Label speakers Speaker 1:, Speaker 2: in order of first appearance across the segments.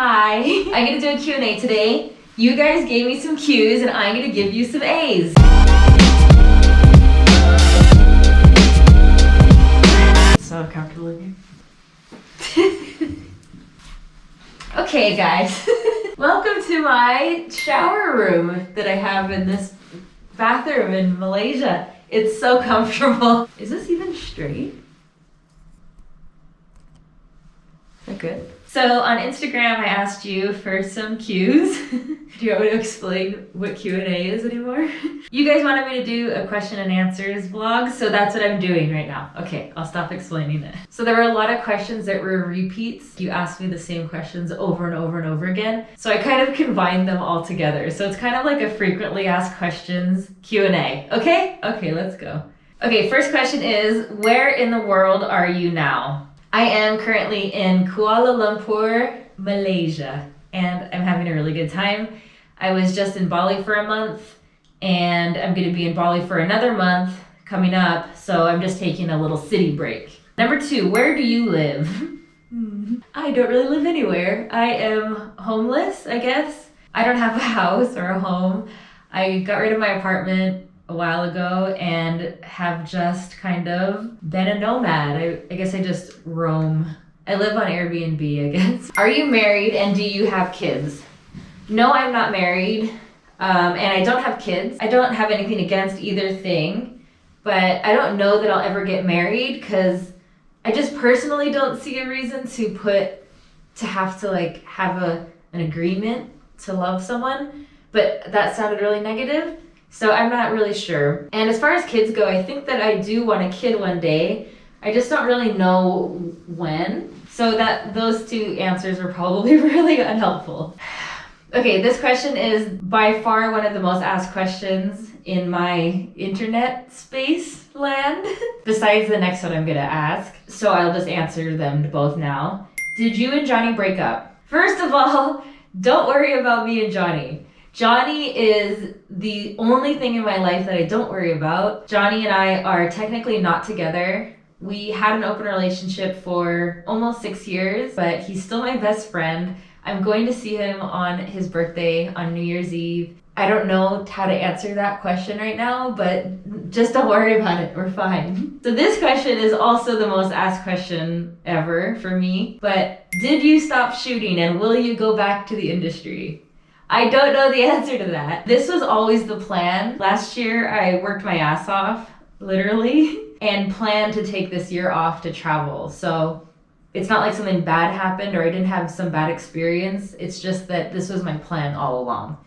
Speaker 1: Hi, I'm gonna do a Q&A today. You guys gave me some Q's and I'm gonna give you some A's. So comfortable in here. Okay guys, welcome to my shower room that I have in this bathroom in Malaysia. It's so comfortable. Is this even straight? Is that good? So on Instagram, I asked you for some cues. Do you want me to explain what Q&A is anymore? You guys wanted me to do a question and answers vlog, so that's what I'm doing right now. Okay, I'll stop explaining it. So there were a lot of questions that were repeats. You asked me the same questions over and over and over again. So I kind of combined them all together. So it's kind of like a frequently asked questions Q&A. Okay? Okay, let's go. Okay, first question is, where in the world are you now? I am currently in Kuala Lumpur, Malaysia, and I'm having a really good time. I was just in Bali for a month, and I'm going to be in Bali for another month coming up, so I'm just taking a little city break. Number 2, where do you live? I don't really live anywhere. I am homeless, I guess. I don't have a house or a home. I got rid of my apartment a while ago and have just kind of been a nomad. I guess I just roam. I live on Airbnb, I guess. Are you married and do you have kids? No, I'm not married, and I don't have kids. I don't have anything against either thing, but I don't know that I'll ever get married because I just personally don't see a reason to have to like have an agreement to love someone, but that sounded really negative. So I'm not really sure. And as far as kids go, I think that I do want a kid one day. I just don't really know when. So those 2 answers were probably really unhelpful. Okay, this question is by far one of the most asked questions in my internet space land, besides the next one I'm gonna ask. So I'll just answer them both now. Did you and Johnny break up? First of all, don't worry about me and Johnny. Johnny is the only thing in my life that I don't worry about. Johnny and I are technically not together. We had an open relationship for almost 6 years, but he's still my best friend. I'm going to see him on his birthday on New Year's Eve. I don't know how to answer that question right now, but just don't worry about it. We're fine. So this question is also the most asked question ever for me, but did you stop shooting and will you go back to the industry? I don't know the answer to that. This was always the plan. Last year, I worked my ass off, literally, and planned to take this year off to travel. So it's not like something bad happened or I didn't have some bad experience. It's just that this was my plan all along.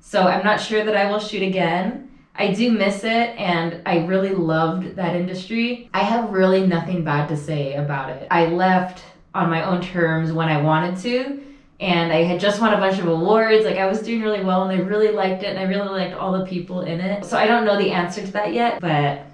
Speaker 1: So I'm not sure that I will shoot again. I do miss it and I really loved that industry. I have really nothing bad to say about it. I left on my own terms when I wanted to. And I had just won a bunch of awards, like I was doing really well and I really liked it and I really liked all the people in it. So I don't know the answer to that yet, but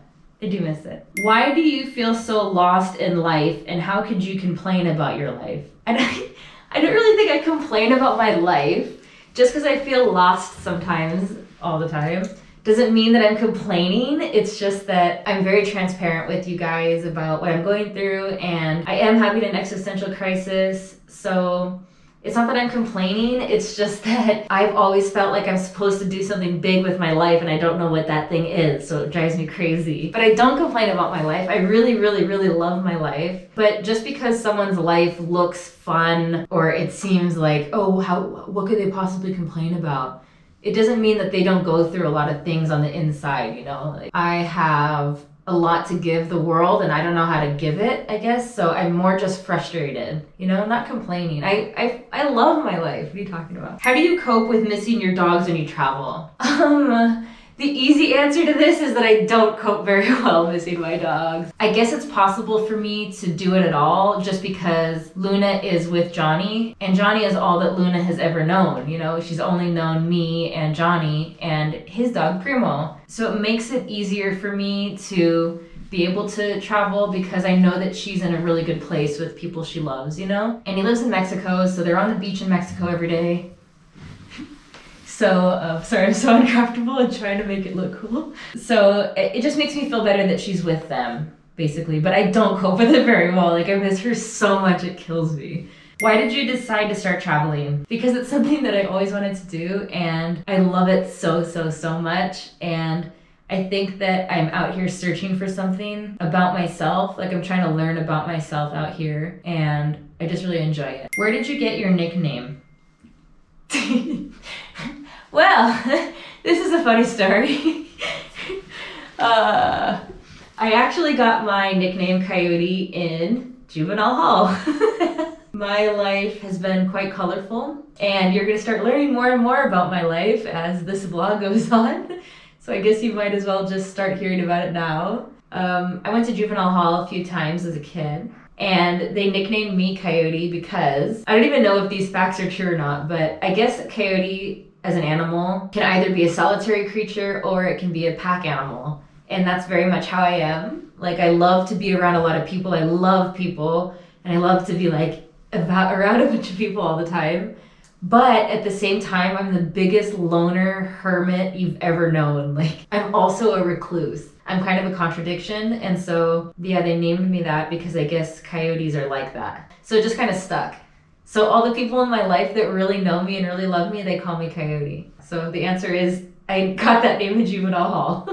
Speaker 1: I do miss it. Why do you feel so lost in life and how could you complain about your life? I don't really think I complain about my life. Just because I feel lost sometimes, all the time, doesn't mean that I'm complaining. It's just that I'm very transparent with you guys about what I'm going through and I am having an existential crisis. So it's not that I'm complaining, it's just that I've always felt like I'm supposed to do something big with my life and I don't know what that thing is, so it drives me crazy. But I don't complain about my life. I really, really, really love my life. But just because someone's life looks fun or it seems like, oh, what could they possibly complain about? It doesn't mean that they don't go through a lot of things on the inside, you know? Like, I have a lot to give the world and I don't know how to give it, I guess. So I'm more just frustrated, you know, not complaining. I love my life. What are you talking about? How do you cope with missing your dogs when you travel? The easy answer to this is that I don't cope very well missing my dogs. I guess it's possible for me to do it at all just because Luna is with Johnny and Johnny is all that Luna has ever known. You know, she's only known me and Johnny and his dog Primo. So it makes it easier for me to be able to travel because I know that she's in a really good place with people she loves, you know? And he lives in Mexico, so they're on the beach in Mexico every day. So, sorry, I'm so uncomfortable and trying to make it look cool. So it just makes me feel better that she's with them, basically. But I don't cope with it very well. Like, I miss her so much, it kills me. Why did you decide to start traveling? Because it's something that I always wanted to do, and I love it so much. And I think that I'm out here searching for something about myself. Like, I'm trying to learn about myself out here, and I just really enjoy it. Where did you get your nickname? Well, this is a funny story. I actually got my nickname Coyote in juvenile hall. My life has been quite colorful, and you're going to start learning more and more about my life as this vlog goes on. So I guess you might as well just start hearing about it now. I went to juvenile hall a few times as a kid, and they nicknamed me Coyote because I don't even know if these facts are true or not, but I guess coyote as an animal can either be a solitary creature or it can be a pack animal. And that's very much how I am. Like, I love to be around a lot of people. I love people, and I love to be like around a bunch of people all the time. But at the same time, I'm the biggest loner hermit you've ever known. Like, I'm also a recluse. I'm kind of a contradiction. And so, yeah, they named me that because I guess coyotes are like that. So it just kind of stuck. So all the people in my life that really know me and really love me, they call me Coyote. So the answer is, I got that name in juvenile hall.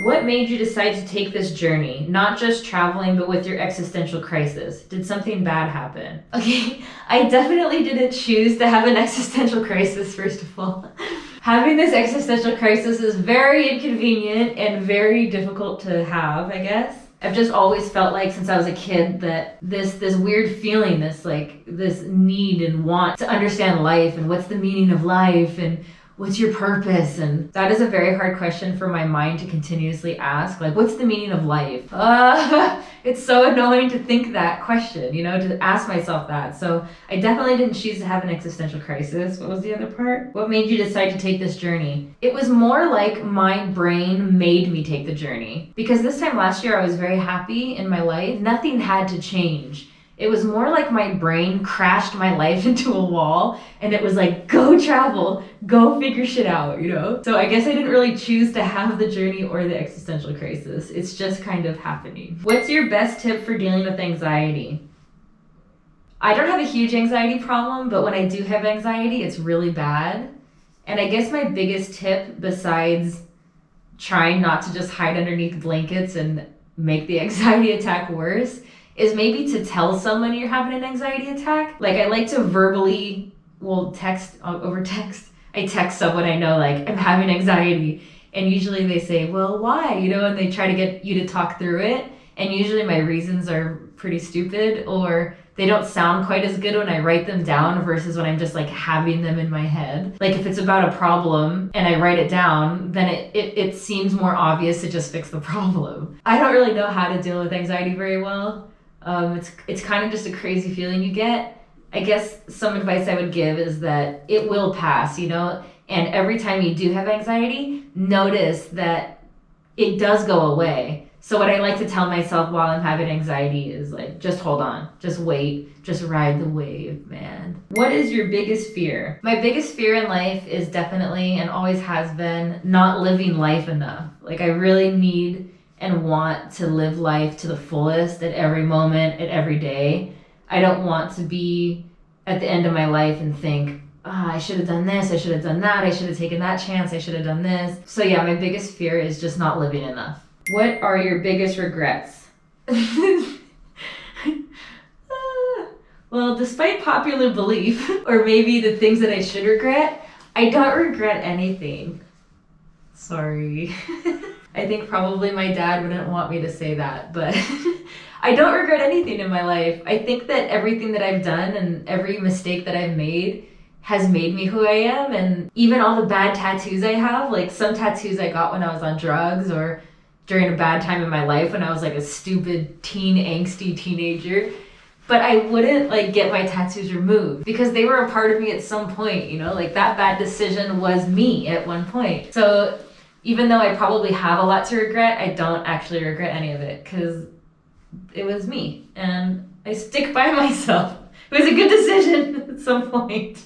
Speaker 1: What made you decide to take this journey? Not just traveling, but with your existential crisis. Did something bad happen? Okay, I definitely didn't choose to have an existential crisis, first of all. Having this existential crisis is very inconvenient and very difficult to have, I guess. I've just always felt like since I was a kid that this weird feeling, this need and want to understand life and what's the meaning of life and what's your purpose? And that is a very hard question for my mind to continuously ask. Like, what's the meaning of life? It's so annoying to think that question, to ask myself that. So I definitely didn't choose to have an existential crisis. What was the other part? What made you decide to take this journey? It was more like my brain made me take the journey. Because this time last year I was very happy in my life. Nothing had to change. It was more like my brain crashed my life into a wall, and it was like, go travel, go figure shit out, So I guess I didn't really choose to have the journey or the existential crisis. It's just kind of happening. What's your best tip for dealing with anxiety? I don't have a huge anxiety problem, but when I do have anxiety, it's really bad. And I guess my biggest tip, besides trying not to just hide underneath blankets and make the anxiety attack worse, is maybe to tell someone you're having an anxiety attack. Like, I like to verbally, text over text. I text someone I know, like, I'm having anxiety. And usually they say, well, why? And they try to get you to talk through it. And usually my reasons are pretty stupid, or they don't sound quite as good when I write them down versus when I'm just like having them in my head. Like, if it's about a problem and I write it down, then it seems more obvious to just fix the problem. I don't really know how to deal with anxiety very well. It's kind of just a crazy feeling you get. I guess some advice I would give is that it will pass, and every time you do have anxiety, notice that it does go away. So what I like to tell myself while I'm having anxiety is like, just hold on, just wait, just ride the wave, man. What is your biggest fear? My biggest fear in life is definitely, and always has been, not living life enough. Like, I really need and want to live life to the fullest at every moment, at every day. I don't want to be at the end of my life and think, I should have done this, I should have done that, I should have taken that chance, I should have done this. So yeah, my biggest fear is just not living enough. What are your biggest regrets? Well, despite popular belief, or maybe the things that I should regret, I don't regret anything. Sorry. I think probably my dad wouldn't want me to say that, but I don't regret anything in my life. I think that everything that I've done and every mistake that I've made has made me who I am. And even all the bad tattoos I have, like some tattoos I got when I was on drugs or during a bad time in my life when I was like a stupid angsty teenager. But I wouldn't get my tattoos removed because they were a part of me at some point, like that bad decision was me at one point. So even though I probably have a lot to regret, I don't actually regret any of it because it was me and I stick by myself. It was a good decision at some point.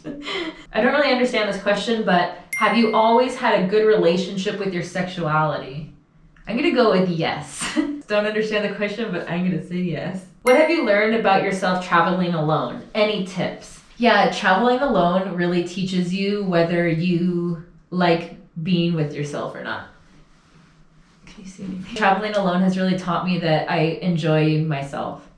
Speaker 1: I don't really understand this question, but have you always had a good relationship with your sexuality? I'm gonna go with yes. Don't understand the question, but I'm gonna say yes. What have you learned about yourself traveling alone? Any tips? Yeah, traveling alone really teaches you whether you like being with yourself or not. Can you see anything? Traveling alone has really taught me that I enjoy myself.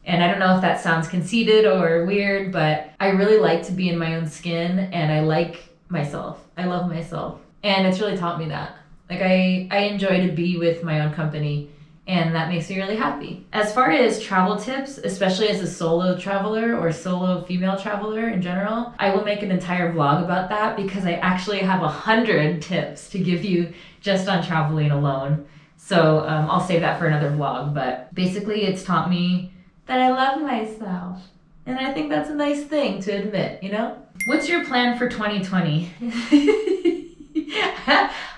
Speaker 1: And I don't know if that sounds conceited or weird, but I really like to be in my own skin and I like myself. I love myself. And it's really taught me that. Like I enjoy to be with my own company and that makes me really happy. As far as travel tips, especially as a solo traveler or solo female traveler in general, I will make an entire vlog about that because I actually have 100 tips to give you just on traveling alone. So I'll save that for another vlog, but basically it's taught me that I love myself. And I think that's a nice thing to admit, you know? What's your plan for 2020?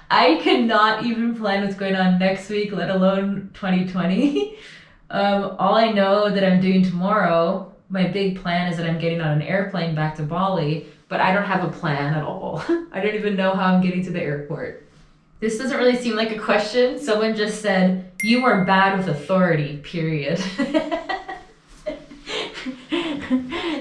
Speaker 1: I cannot even plan what's going on next week, let alone 2020. All I know that I'm doing tomorrow, my big plan is that I'm getting on an airplane back to Bali, but I don't have a plan at all. I don't even know how I'm getting to the airport. This doesn't really seem like a question. Someone just said, you are bad with authority, period.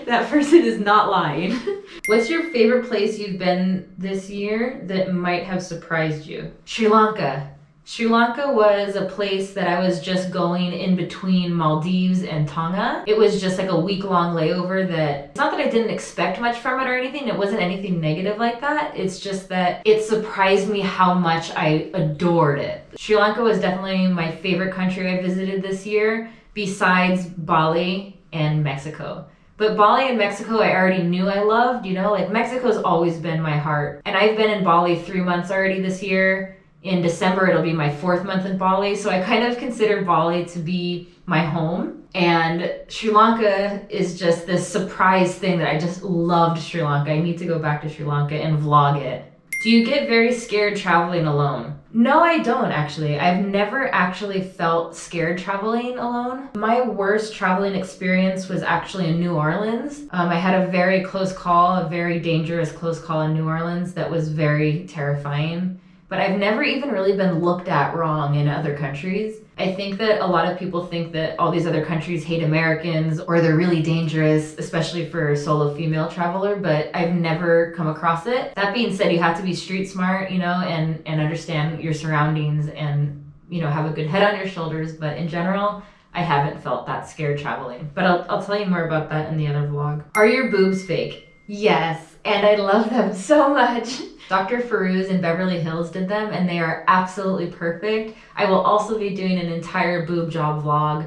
Speaker 1: That person is not lying. What's your favorite place you've been this year that might have surprised you? Sri Lanka. Sri Lanka was a place that I was just going in between Maldives and Tonga. It was just like a week-long layover that, it's not that I didn't expect much from it or anything, it wasn't anything negative like that, it's just that it surprised me how much I adored it. Sri Lanka was definitely my favorite country I visited this year, besides Bali and Mexico. But Bali and Mexico I already knew I loved, you know, like Mexico's always been my heart. And I've been in Bali 3 months already this year. In December, it'll be my 4th month in Bali. So I kind of consider Bali to be my home. And Sri Lanka is just this surprise thing that I just loved Sri Lanka. I need to go back to Sri Lanka and vlog it. Do you get very scared traveling alone? No, I don't actually. I've never actually felt scared traveling alone. My worst traveling experience was actually in New Orleans. I had a very close call, a very dangerous close call in New Orleans that was very terrifying. But I've never even really been looked at wrong in other countries. I think that a lot of people think that all these other countries hate Americans or they're really dangerous, especially for a solo female traveler, but I've never come across it. That being said, you have to be street smart, you know, and understand your surroundings and, you know, have a good head on your shoulders. But in general, I haven't felt that scared traveling. But I'll tell you more about that in the other vlog. Are your boobs fake? Yes, and I love them so much. Dr. Farouz in Beverly Hills did them and they are absolutely perfect. I will also be doing an entire boob job vlog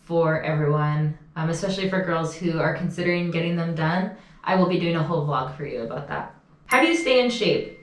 Speaker 1: for everyone, especially for girls who are considering getting them done. I will be doing a whole vlog for you about that. How do you stay in shape?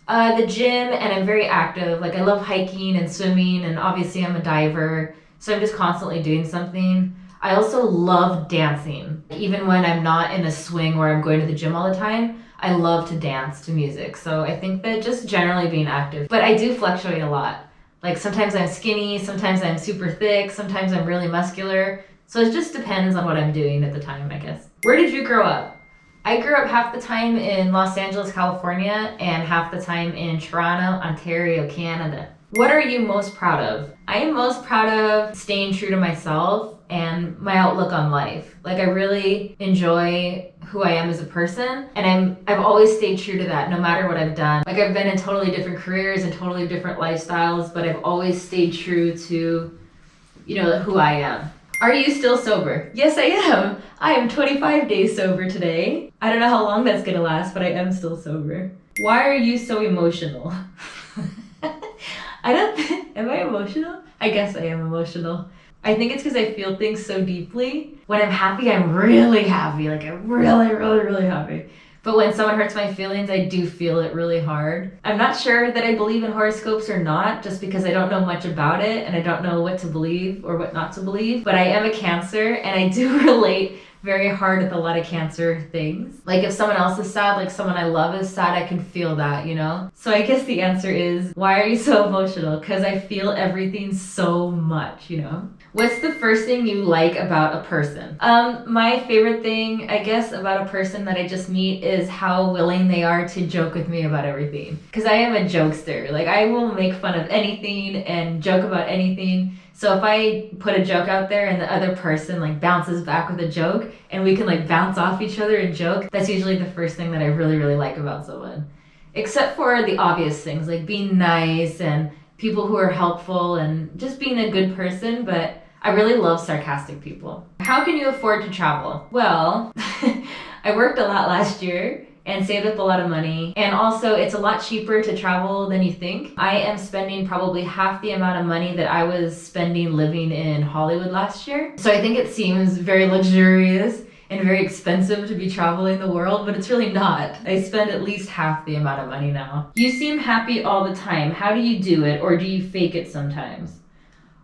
Speaker 1: The gym, and I'm very active. Like I love hiking and swimming, and obviously I'm a diver, so I'm just constantly doing something. I also love dancing. Even when I'm not in a swing where I'm going to the gym all the time, I love to dance to music. So I think that just generally being active, but I do fluctuate a lot. Like sometimes I'm skinny, sometimes I'm super thick, sometimes I'm really muscular. So it just depends on what I'm doing at the time, I guess. Where did you grow up? I grew up half the time in Los Angeles, California, and half the time in Toronto, Ontario, Canada. What are you most proud of? I am most proud of staying true to myself and my outlook on life. Like I really enjoy who I am as a person, and I've always stayed true to that no matter what I've done. Like I've been in totally different careers and totally different lifestyles, but I've always stayed true to, you know, who I am. Are you still sober? Yes, I am. I am 25 days sober today. I don't know how long that's gonna last, but I am still sober. Why are you so emotional? Am I emotional? I guess I am emotional. I think it's because I feel things so deeply. When I'm happy, I'm really happy. Like I'm really, really, really happy. But when someone hurts my feelings, I do feel it really hard. I'm not sure that I believe in horoscopes or not, just because I don't know much about it and I don't know what to believe or what not to believe. But I am a Cancer and I do relate very hard with a lot of Cancer things. Like if someone else is sad, like someone I love is sad, I can feel that, you know? So I guess the answer is, why are you so emotional? Because I feel everything so much, you know? What's the first thing you like about a person? My favorite thing, I guess, about a person that I just meet is how willing they are to joke with me about everything. Because I am a jokester. Like I will make fun of anything and joke about anything. So if I put a joke out there and the other person like bounces back with a joke and we can like bounce off each other and joke, that's usually the first thing that I really, really like about someone. Except for the obvious things like being nice and people who are helpful and just being a good person, but I really love sarcastic people. How can you afford to travel? Well, I worked a lot last year and saved up a lot of money. And also it's a lot cheaper to travel than you think. I am spending probably half the amount of money that I was spending living in Hollywood last year. So I think it seems very luxurious and very expensive to be traveling the world, but it's really not. I spend at least half the amount of money now. You seem happy all the time. How do you do it, or do you fake it sometimes?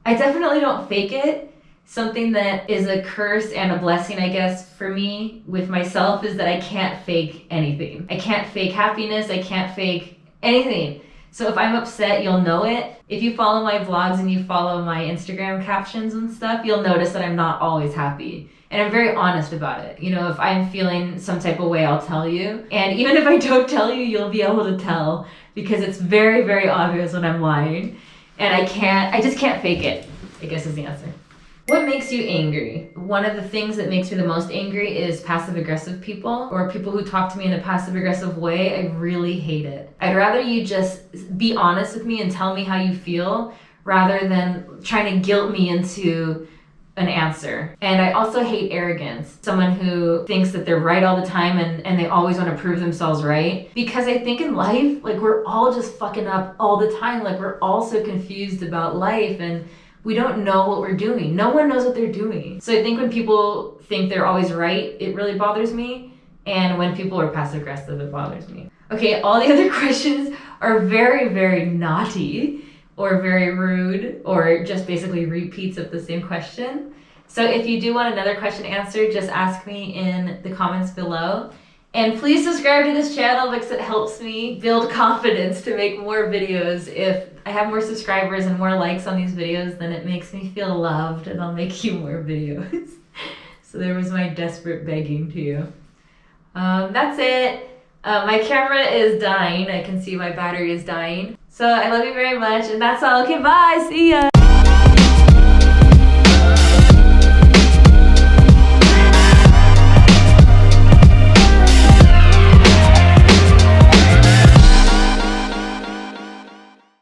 Speaker 1: I definitely don't fake it. Something that is a curse and a blessing, I guess, for me with myself is that I can't fake anything. I can't fake happiness. I can't fake anything. So if I'm upset, you'll know it. If you follow my vlogs and you follow my Instagram captions and stuff, you'll notice that I'm not always happy. And I'm very honest about it. You know, if I'm feeling some type of way, I'll tell you. And even if I don't tell you, you'll be able to tell because it's very, very obvious when I'm lying. And I just can't fake it, I guess is the answer. What makes you angry? One of the things that makes me the most angry is passive-aggressive people or people who talk to me in a passive-aggressive way. I really hate it. I'd rather you just be honest with me and tell me how you feel rather than trying to guilt me into an answer. And I also hate arrogance. Someone who thinks that they're right all the time and they always want to prove themselves right. Because I think in life, like we're all just fucking up all the time. Like we're all so confused about life and we don't know what we're doing. No one knows what they're doing. So I think when people think they're always right, it really bothers me. And when people are passive aggressive, it bothers me. Okay, all the other questions are very, very naughty or very rude or just basically repeats of the same question. So if you do want another question answered, just ask me in the comments below. And please subscribe to this channel because it helps me build confidence to make more videos. If I have more subscribers and more likes on these videos, then it makes me feel loved and I'll make you more videos. So there was my desperate begging to you. That's it. My camera is dying. I can see my battery is dying. So I love you very much and that's all. Okay, bye. See ya.